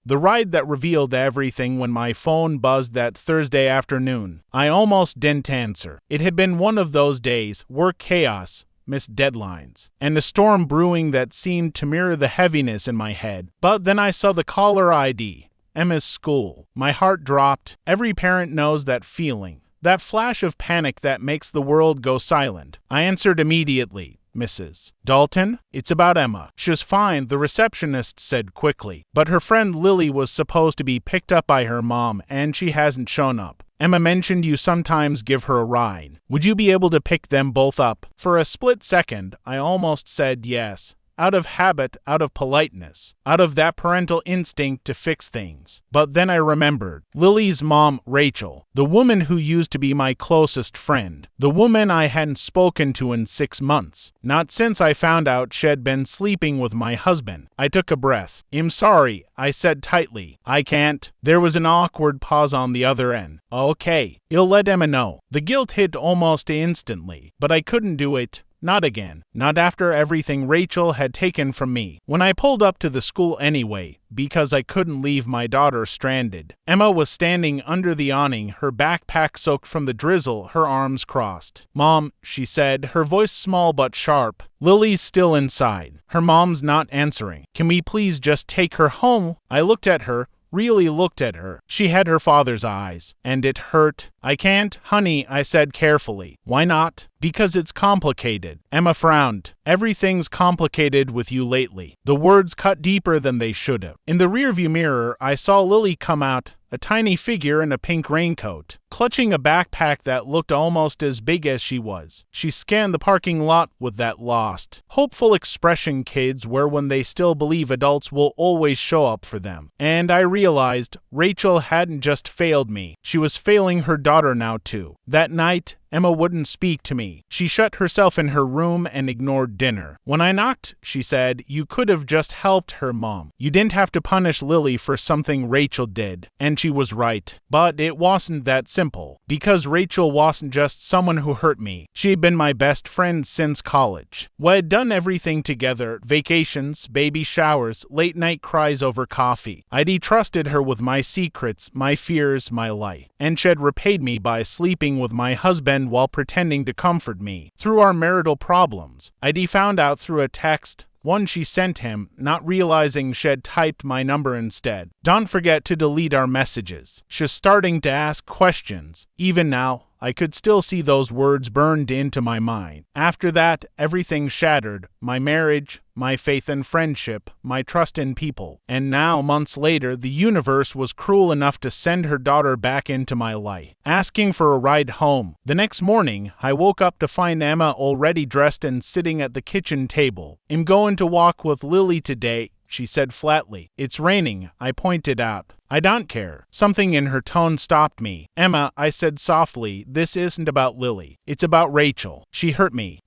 The ride that revealed everything when my phone buzzed that Thursday afternoon. I almost didn't answer. It had been one of those days, work chaos, missed deadlines, and a storm brewing that seemed to mirror the heaviness in my head. But then I saw the caller ID, Emma's school. My heart dropped. Every parent knows that feeling, that flash of panic that makes the world go silent. I answered immediately. Mrs. Dalton, it's about Emma. She's fine, the receptionist said quickly, but her friend Lily was supposed to be picked up by her mom and she hasn't shown up. Emma mentioned you sometimes give her a ride. Would you be able to pick them both up? For a split second, I almost said yes. Out of habit, out of politeness, out of that parental instinct to fix things. But then I remembered. Lily's mom, Rachel, the woman who used to be my closest friend, the woman I hadn't spoken to in 6 months, not since I found out she'd been sleeping with my husband. I took a breath. I'm sorry, I said tightly. I can't. There was an awkward pause on the other end. Okay, you'll let Emma know. The guilt hit almost instantly, but I couldn't do it. Not again. Not after everything Rachel had taken from me. When I pulled up to the school anyway, because I couldn't leave my daughter stranded, Emma was standing under the awning, her backpack soaked from the drizzle, her arms crossed. Mom, she said, her voice small but sharp. Lily's still inside. Her mom's not answering. Can we please just take her home? I looked at her. Really looked at her. She had her father's eyes, and it hurt. I can't, honey, I said carefully. Why not? Because it's complicated. Emma frowned. Everything's complicated with you lately. The words cut deeper than they should have. In the rearview mirror, I saw Lily come out, a tiny figure in a pink raincoat, clutching a backpack that looked almost as big as she was. She scanned the parking lot with that lost, hopeful expression kids wear when they still believe adults will always show up for them. And I realized Rachel hadn't just failed me. She was failing her daughter now too. That night, Emma wouldn't speak to me. She shut herself in her room and ignored dinner. When I knocked, she said, you could have just helped her, Mom. You didn't have to punish Lily for something Rachel did. And she was right. But it wasn't that simple. Because Rachel wasn't just someone who hurt me. She'd been my best friend since college. We had done everything together. Vacations, baby showers, late night cries over coffee. I'd trusted her with my secrets, my fears, my life. And she'd repaid me by sleeping with my husband while pretending to comfort me through our marital problems. I'd found out through a text, one she sent him, not realizing she'd typed my number instead. Don't forget to delete our messages. She's starting to ask questions. Even now, I could still see those words burned into my mind. After that, everything shattered. My marriage, my faith and friendship, my trust in people. And now, months later, the universe was cruel enough to send her daughter back into my life, asking for a ride home. The next morning, I woke up to find Emma already dressed and sitting at the kitchen table. I'm going to walk with Lily today, she said flatly. It's raining, I pointed out. I don't care. Something in her tone stopped me. Emma, I said softly, this isn't about Lily. It's about Rachel. She hurt me.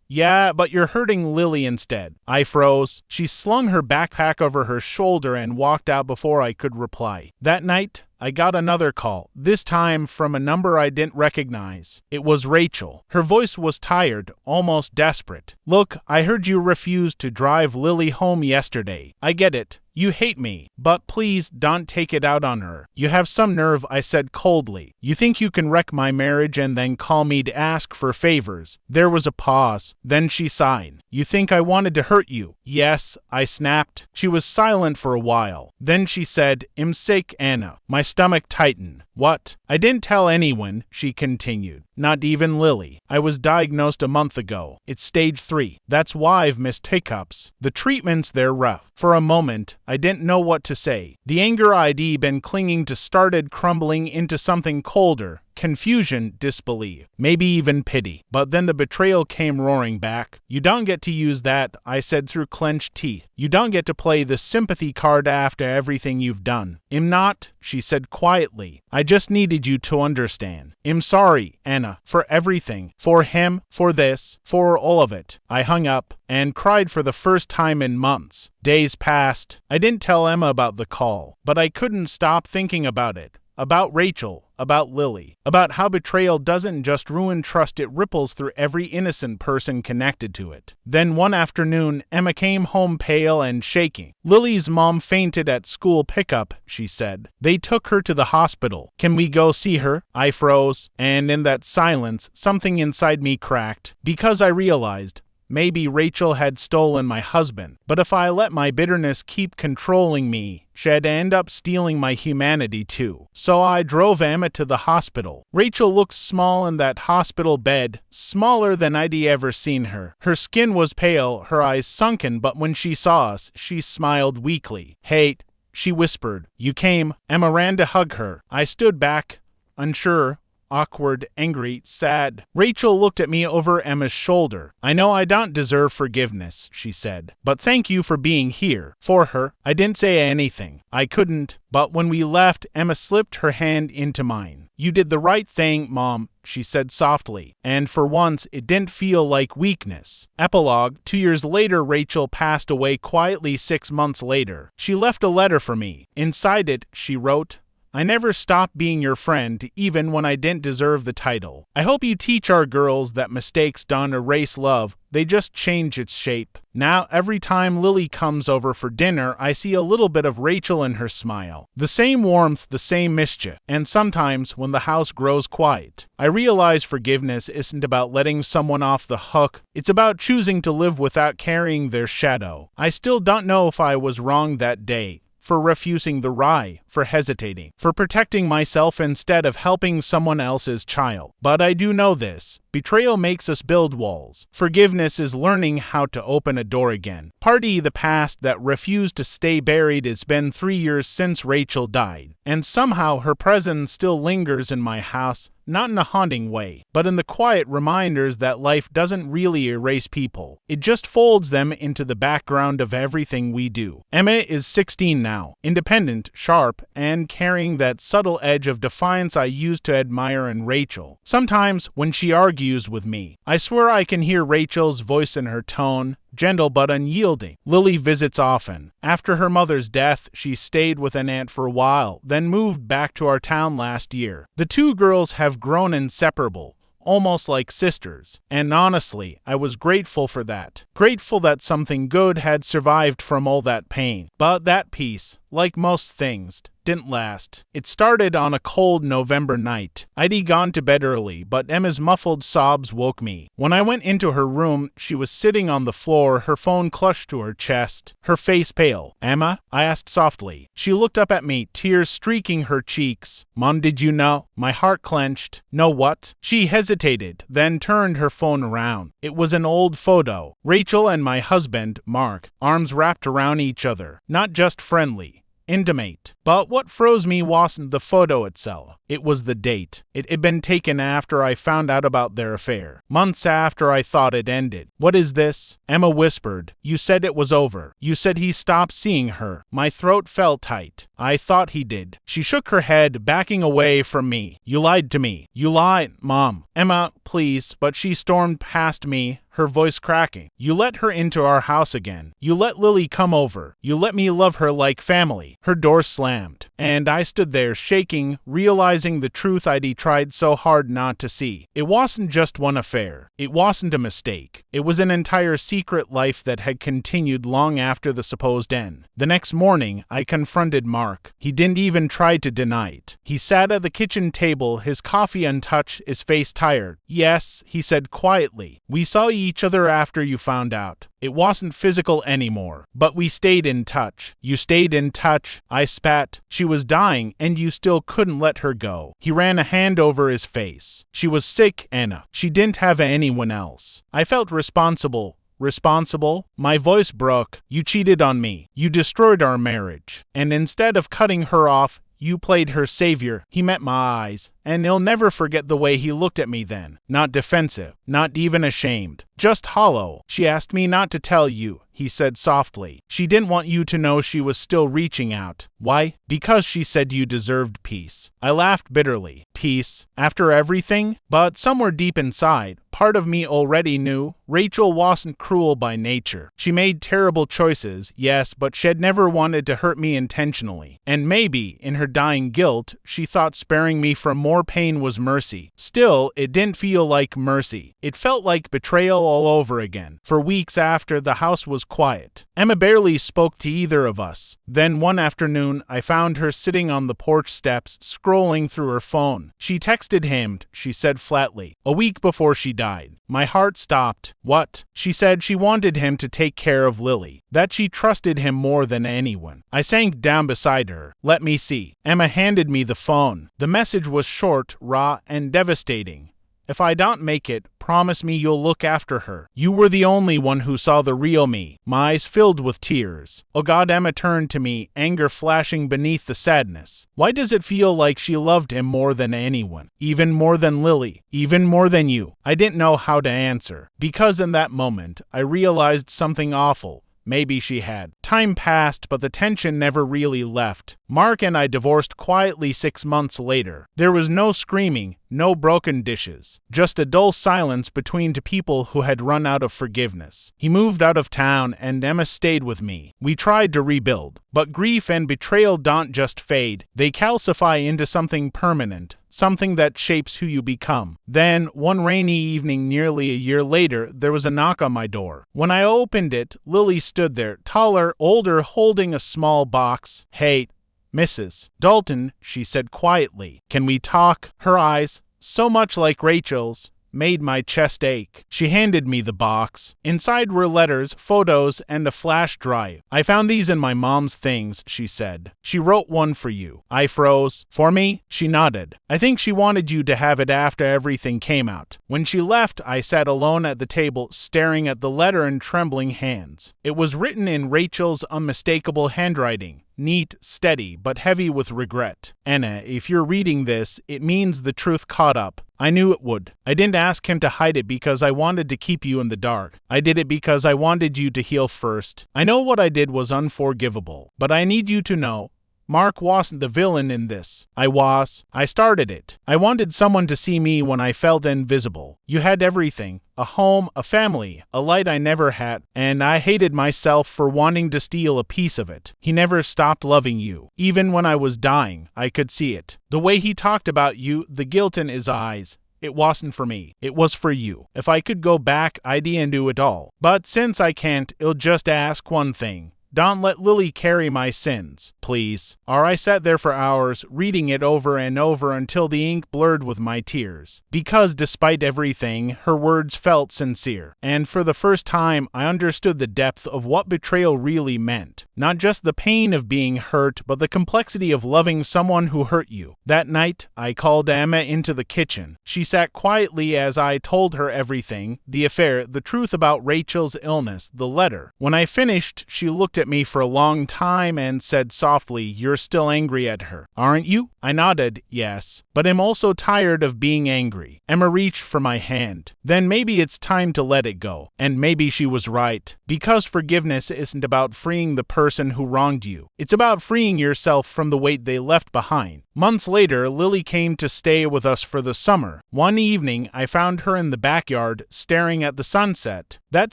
Yeah, but you're hurting Lily instead. I froze. She slung her backpack over her shoulder and walked out before I could reply. That night, I got another call, this time from a number I didn't recognize. It was Rachel. Her voice was tired, almost desperate. Look, I heard you refused to drive Lily home yesterday. I get it. You hate me, but please don't take it out on her. You have some nerve, I said coldly. You think you can wreck my marriage and then call me to ask for favors. There was a pause. Then she sighed. You think I wanted to hurt you? Yes, I snapped. She was silent for a while. Then she said, I'm sick, Anna. My stomach tightened. What? I didn't tell anyone, she continued. Not even Lily. I was diagnosed a month ago. It's stage 3. That's why I've missed hiccups. The treatments, they're rough. For a moment, I didn't know what to say. The anger I'd been clinging to started crumbling into something colder. Confusion, disbelief, maybe even pity. But then the betrayal came roaring back. You don't get to use that, I said through clenched teeth. You don't get to play the sympathy card after everything you've done. I'm not, she said quietly. I just needed you to understand. I'm sorry, Anna, for everything. For him, for this, for all of it. I hung up and cried for the first time in months. Days passed. I didn't tell Emma about the call, but I couldn't stop thinking about it. About Rachel, about Lily, about how betrayal doesn't just ruin trust, it ripples through every innocent person connected to it. Then one afternoon, Emma came home pale and shaking. Lily's mom fainted at school pickup, she said. They took her to the hospital. Can we go see her? I froze, and in that silence, something inside me cracked, because I realized maybe Rachel had stolen my husband, but if I let my bitterness keep controlling me, she'd end up stealing my humanity too. So I drove Emma to the hospital. Rachel looked small in that hospital bed, smaller than I'd ever seen her. Her skin was pale, her eyes sunken, but when she saw us, she smiled weakly. "Hey," she whispered. "You came." Emma ran to hug her. I stood back, unsure, awkward, angry, sad. Rachel looked at me over Emma's shoulder. "I know I don't deserve forgiveness," she said, "but thank you for being here for her." I didn't say anything. I couldn't. But when we left, Emma slipped her hand into mine. "You did the right thing, Mom," she said softly, and for once it didn't feel like weakness. Epilogue: 2 years later, Rachel passed away quietly 6 months later. She left a letter for me. Inside it, she wrote, "I never stopped being your friend, even when I didn't deserve the title. I hope you teach our girls that mistakes don't erase love, they just change its shape." Now, every time Lily comes over for dinner, I see a little bit of Rachel in her smile. The same warmth, the same mischief. And sometimes, when the house grows quiet, I realize forgiveness isn't about letting someone off the hook. It's about choosing to live without carrying their shadow. I still don't know if I was wrong that day, for refusing the rye, for hesitating, for protecting myself instead of helping someone else's child. But I do know this: betrayal makes us build walls. Forgiveness is learning how to open a door again. Party the past that refused to stay buried. It's been 3 years since Rachel died, and somehow her presence still lingers in my house. Not in a haunting way, but in the quiet reminders that life doesn't really erase people. It just folds them into the background of everything we do. Emma is 16 now, independent, sharp, and carrying that subtle edge of defiance I used to admire in Rachel. Sometimes, when she argues with me, I swear I can hear Rachel's voice in her tone, gentle but unyielding. Lily visits often. After her mother's death, she stayed with an aunt for a while, then moved back to our town last year. The two girls have grown inseparable, almost like sisters, and honestly, I was grateful for that. Grateful that something good had survived from all that pain. But that peace, like most things, didn't last. It started on a cold November night. I'd gone to bed early, but Emma's muffled sobs woke me. When I went into her room, she was sitting on the floor, her phone clutched to her chest, her face pale. "Emma?" I asked softly. She looked up at me, tears streaking her cheeks. "Mom, did you know?" My heart clenched. "Know what?" She hesitated, then turned her phone around. It was an old photo. Rachel and my husband, Mark, arms wrapped around each other. Not just friendly, intimate. But what froze me wasn't the photo itself. It was the date. It had been taken after I found out about their affair, months after I thought it ended. "What is this?" Emma whispered. "You said it was over. You said he stopped seeing her." My throat felt tight. I thought he did. She shook her head, backing away from me. "You lied to me. You lied, Mom." "Emma, please." But she stormed past me, her voice cracking. "You let her into our house again. You let Lily come over. You let me love her like family." Her door slammed, and I stood there shaking, realizing the truth I'd tried so hard not to see. It wasn't just one affair. It wasn't a mistake. It was an entire secret life that had continued long after the supposed end. The next morning, I confronted Mark. He didn't even try to deny it. He sat at the kitchen table, his coffee untouched, his face tired. "Yes," he said quietly, "we saw each other after you found out. It wasn't physical anymore, but we stayed in touch." "You stayed in touch?" I spat. "She was dying, and you still couldn't let her go." He ran a hand over his face. "She was sick, Anna. She didn't have anyone else. I felt responsible." "Responsible?" My voice broke. "You cheated on me. You destroyed our marriage. And instead of cutting her off, you played her savior." He met my eyes, and I'll never forget the way he looked at me then. Not defensive, not even ashamed, just hollow. "She asked me not to tell you," he said softly. "She didn't want you to know she was still reaching out." "Why?" "Because she said you deserved peace." I laughed bitterly. Peace? After everything? But somewhere deep inside, part of me already knew Rachel wasn't cruel by nature. She made terrible choices, yes, but she'd never wanted to hurt me intentionally. And maybe, in her dying guilt, she thought sparing me from more pain was mercy. Still, it didn't feel like mercy. It felt like betrayal all over again. For weeks after, the house was quiet. Emma barely spoke to either of us. Then one afternoon, I found her sitting on the porch steps, scrolling through her phone. She texted him, she said flatly, a week before she died. My heart stopped. What? She said she wanted him to take care of Lily, that she trusted him more than anyone. I sank down beside her. Let me see. Emma handed me the phone. The message was short, raw, and devastating. If I don't make it, promise me you'll look after her. You were the only one who saw the real me. My eyes filled with tears. Oh God, Emma turned to me, anger flashing beneath the sadness. Why does it feel like she loved him more than anyone? Even more than Lily? Even more than you? I didn't know how to answer. Because in that moment, I realized something awful. Maybe she had. Time passed, but the tension never really left. Mark and I divorced quietly 6 months later. There was no screaming, no broken dishes, just a dull silence between two people who had run out of forgiveness. He moved out of town and Emma stayed with me. We tried to rebuild, but grief and betrayal don't just fade. They calcify into something permanent. Something that shapes who you become. Then, one rainy evening nearly a year later, there was a knock on my door. When I opened it, Lily stood there, taller, older, holding a small box. Hey, Mrs. Dalton, she said quietly. Can we talk? Her eyes, so much like Rachel's, made my chest ache. She handed me the box. Inside were letters, photos, and a flash drive. I found these in my mom's things, she said. She wrote one for you. I froze. For me? She nodded. I think she wanted you to have it after everything came out. When she left, I sat alone at the table, staring at the letter in trembling hands. It was written in Rachel's unmistakable handwriting. Neat, steady, but heavy with regret. Anna, if you're reading this, it means the truth caught up. I knew it would. I didn't ask him to hide it because I wanted to keep you in the dark. I did it because I wanted you to heal first. I know what I did was unforgivable, but I need you to know Mark wasn't the villain in this. I was. I started it. I wanted someone to see me when I felt invisible. You had everything. A home, a family, a light I never had, and I hated myself for wanting to steal a piece of it. He never stopped loving you. Even when I was dying, I could see it. The way he talked about you, the guilt in his eyes. It wasn't for me. It was for you. If I could go back, I'd undo it all. But since I can't, I'll just ask one thing. Don't let Lily carry my sins, please. Or I sat there for hours, reading it over and over until the ink blurred with my tears. Because despite everything, her words felt sincere. And for the first time, I understood the depth of what betrayal really meant. Not just the pain of being hurt, but the complexity of loving someone who hurt you. That night, I called Emma into the kitchen. She sat quietly as I told her everything, the affair, the truth about Rachel's illness, the letter. When I finished, she looked at me for a long time and said softly, "You're still angry at her, aren't you?" I nodded, yes, but I'm also tired of being angry. Emma reached for my hand. Then maybe it's time to let it go. And maybe she was right. Because forgiveness isn't about freeing the person who wronged you. It's about freeing yourself from the weight they left behind. Months later, Lily came to stay with us for the summer. One evening, I found her in the backyard, staring at the sunset. That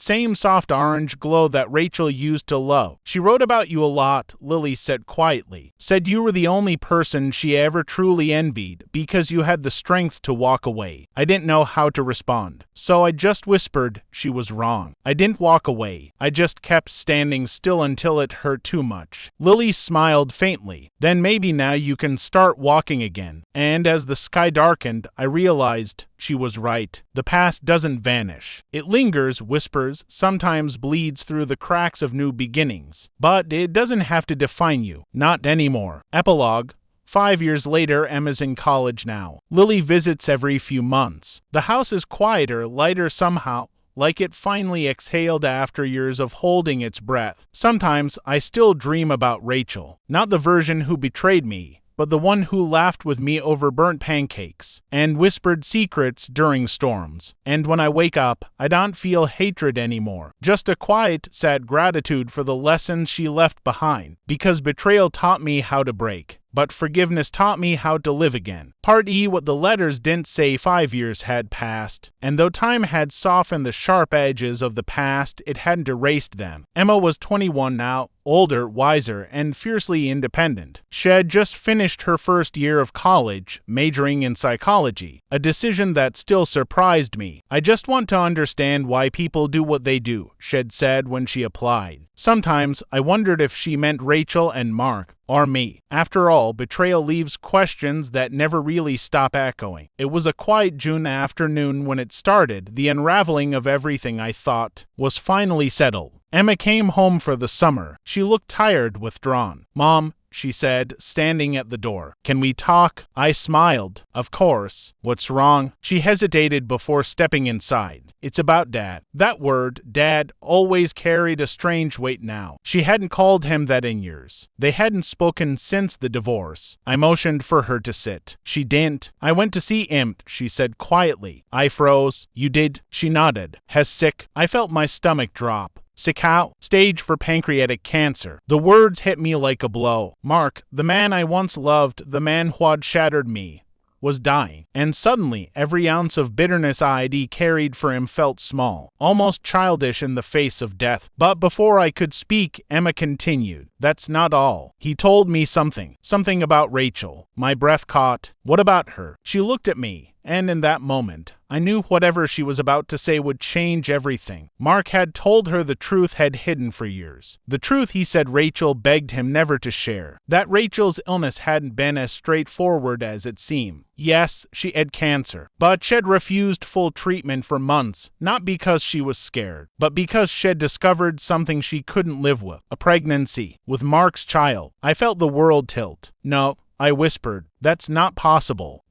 same soft orange glow that Rachel used to love. She wrote about you a lot, Lily said quietly. Said you were the only person she ever truly envied because you had the strength to walk away. I didn't know how to respond. So I just whispered she was wrong. I didn't walk away. I just kept standing still until it hurt too much. Lily smiled faintly. Then maybe now you can start walking again. And as the sky darkened, I realized she was right. The past doesn't vanish. It lingers, whispers, sometimes bleeds through the cracks of new beginnings. But it doesn't have to define you. Not anymore. Epilogue. 5 years later, Emma's in college now. Lily visits every few months. The house is quieter, lighter somehow, like it finally exhaled after years of holding its breath. Sometimes I still dream about Rachel. Not the version who betrayed me, but the one who laughed with me over burnt pancakes and whispered secrets during storms. And when I wake up, I don't feel hatred anymore. Just a quiet, sad gratitude for the lessons she left behind. Because betrayal taught me how to break. but forgiveness taught me how to live again. Part E. What the letters didn't say: 5 years had passed, and though time had softened the sharp edges of the past, it hadn't erased them. Emma was 21 now, older, wiser, and fiercely independent. She had just finished her first year of college, majoring in psychology, a decision that still surprised me. "I just want to understand why people do what they do," Shed said when she applied. Sometimes I wondered if she meant Rachel and Mark, or me. After all, Betrayal leaves questions that never really stop echoing. It was a quiet June afternoon when it started. The unraveling of everything I thought was finally settled. Emma came home for the summer. She looked tired, withdrawn. "Mom," she said, standing at the door, "can we talk?" I smiled. "Of course. What's wrong?" She hesitated before stepping inside. "It's about Dad." That word, Dad, always carried a strange weight now. She hadn't called him that in years. They hadn't spoken since the divorce. I motioned for her to sit. She didn't. "I went to see him," she said quietly. I froze. "You did?" She nodded. "Has sick?" I felt my stomach drop. "Sick how?" "Stage for pancreatic cancer." The words hit me like a blow. Mark, the man I once loved, the man who had shattered me, was dying. And suddenly, every ounce of bitterness I'd carried for him felt small, almost childish in the face of death. But before I could speak, Emma continued. "That's not all. He told me something about Rachel." My breath caught. "What about her?" She looked at me. And in that moment, I knew whatever she was about to say would change everything. Mark had told her the truth had hidden for years. The truth he said Rachel begged him never to share. That Rachel's illness hadn't been as straightforward as it seemed. Yes, she had cancer, but she'd refused full treatment for months, not because she was scared, but because she'd discovered something she couldn't live with, a pregnancy, with Mark's child. I felt the world tilt. "No," I whispered. "That's not possible.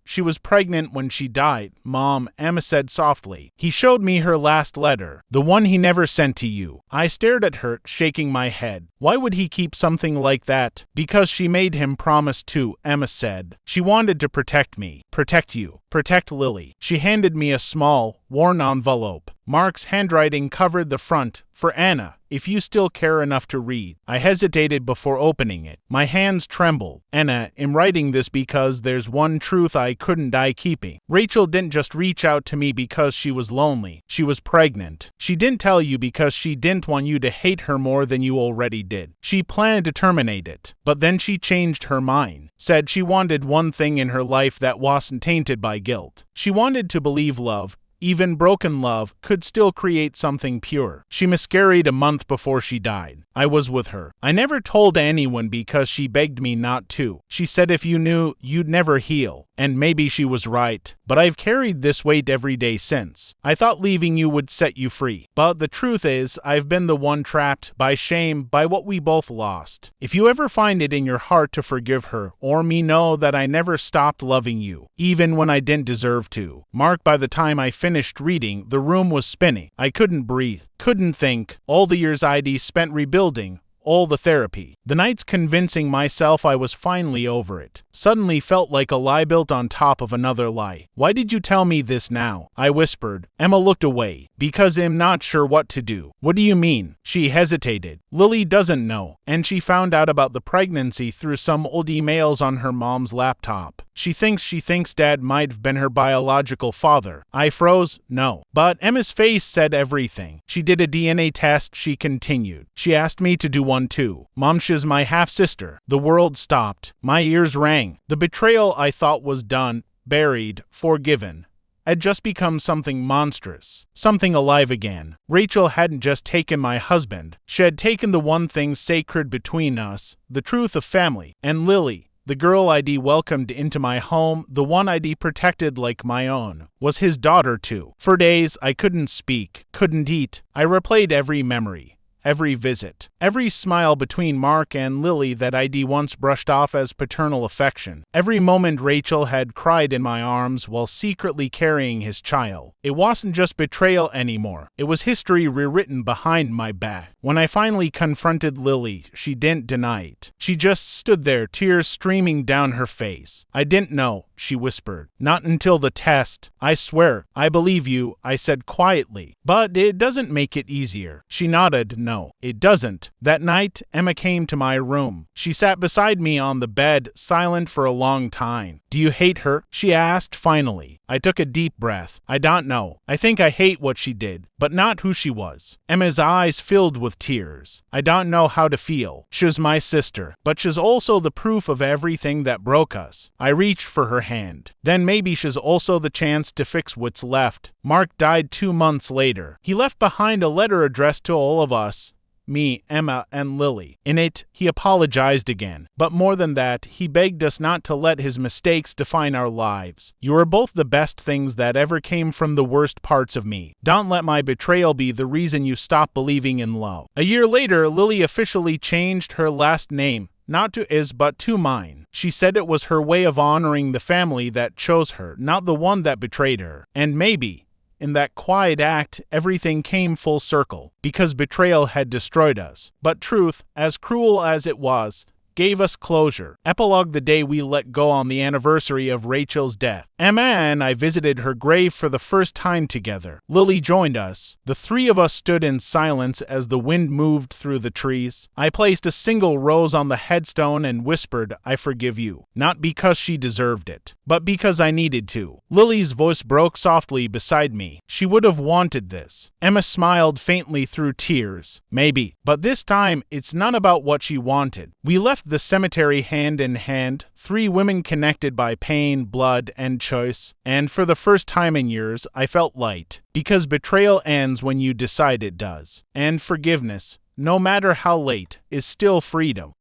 She was pregnant when she died, Mom," Emma said softly. "He showed me her last letter, the one he never sent to you." I stared at her, shaking my head. "Why would he keep something like that?" "Because she made him promise to," Emma said. "She wanted to protect me, protect you, protect Lily." She handed me a small, worn envelope. Mark's handwriting covered the front. "For Anna, if you still care enough to read." I hesitated before opening it. My hands trembled. "Anna, I'm writing this because there's one truth I couldn't die keeping. Rachel didn't just reach out to me because she was lonely. She was pregnant. She didn't tell you because she didn't want you to hate her more than you already did. She planned to terminate it. But then she changed her mind. Said she wanted one thing in her life that wasn't tainted by guilt. She wanted to believe love, even broken love, could still create something pure. She miscarried a month before she died. I was with her. I never told anyone because she begged me not to. She said if you knew, you'd never heal. And maybe she was right. But I've carried this weight every day since. I thought leaving you would set you free. But the truth is, I've been the one trapped by shame, by what we both lost. If you ever find it in your heart to forgive her, or me, know that I never stopped loving you, even when I didn't deserve to." Mark, by the time I finished reading, the room was spinning. I couldn't breathe, couldn't think. All the years I'd spent rebuilding, all the therapy, the nights convincing myself I was finally over it, suddenly felt like a lie built on top of another lie. "Why did you tell me this now?" I whispered. Emma looked away. "Because I'm not sure what to do." "What do you mean?" She hesitated. "Lily doesn't know, and she found out about the pregnancy through some old emails on her mom's laptop. She thinks Dad might have been her biological father." I froze. "No." But Emma's face said everything. "She did a DNA test," she continued. "She asked me to do one too. Mom, she's my half-sister." The world stopped. My ears rang. The betrayal I thought was done, buried, forgiven, had just become something monstrous, something alive again. Rachel hadn't just taken my husband. She had taken the one thing sacred between us, the truth of family. And Lily, the girl I'd welcomed into my home, the one I'd protected like my own, was his daughter too. For days, I couldn't speak, couldn't eat. I replayed every memory, every visit, every smile between Mark and Lily that I'd once brushed off as paternal affection, every moment Rachel had cried in my arms while secretly carrying his child. It wasn't just betrayal anymore. It was history rewritten behind my back. When I finally confronted Lily, she didn't deny it. She just stood there, tears streaming down her face. "I didn't know," she whispered. "Not until the test. I swear, I believe you," I said quietly. "But it doesn't make it easier." She nodded. "No, it doesn't." That night, Emma came to my room. She sat beside me on the bed, silent for a long time. "Do you hate her?" she asked finally. I took a deep breath. "I don't know. I think I hate what she did, but not who she was." Emma's eyes filled with tears. "I don't know how to feel. She's my sister, but she's also the proof of everything that broke us." I reached for her hand. "Then maybe she's also the chance to fix what's left." Mark died 2 months later. He left behind a letter addressed to all of us. Me, Emma, and Lily. In it, he apologized again. But more than that, he begged us not to let his mistakes define our lives. "You are both the best things that ever came from the worst parts of me. Don't let my betrayal be the reason you stop believing in love." A year later, Lily officially changed her last name. Not to his, but to mine. She said it was her way of honoring the family that chose her, not the one that betrayed her. And maybe, in that quiet act, everything came full circle, because betrayal had destroyed us. But truth, as cruel as it was, gave us closure. Epilogue: the day we let go on the anniversary of Rachel's death. Emma and I visited her grave for the first time together. Lily joined us. The three of us stood in silence as the wind moved through the trees. I placed a single rose on the headstone and whispered, "I forgive you." Not because she deserved it, but because I needed to. Lily's voice broke softly beside me. She would have wanted this. Emma smiled faintly through tears. "Maybe. But this time, it's not about what she wanted." We left the cemetery hand in hand, 3 women connected by pain, blood, and choice. And for the first time in years, I felt light. Because betrayal ends when you decide it does. And forgiveness, no matter how late, is still freedom.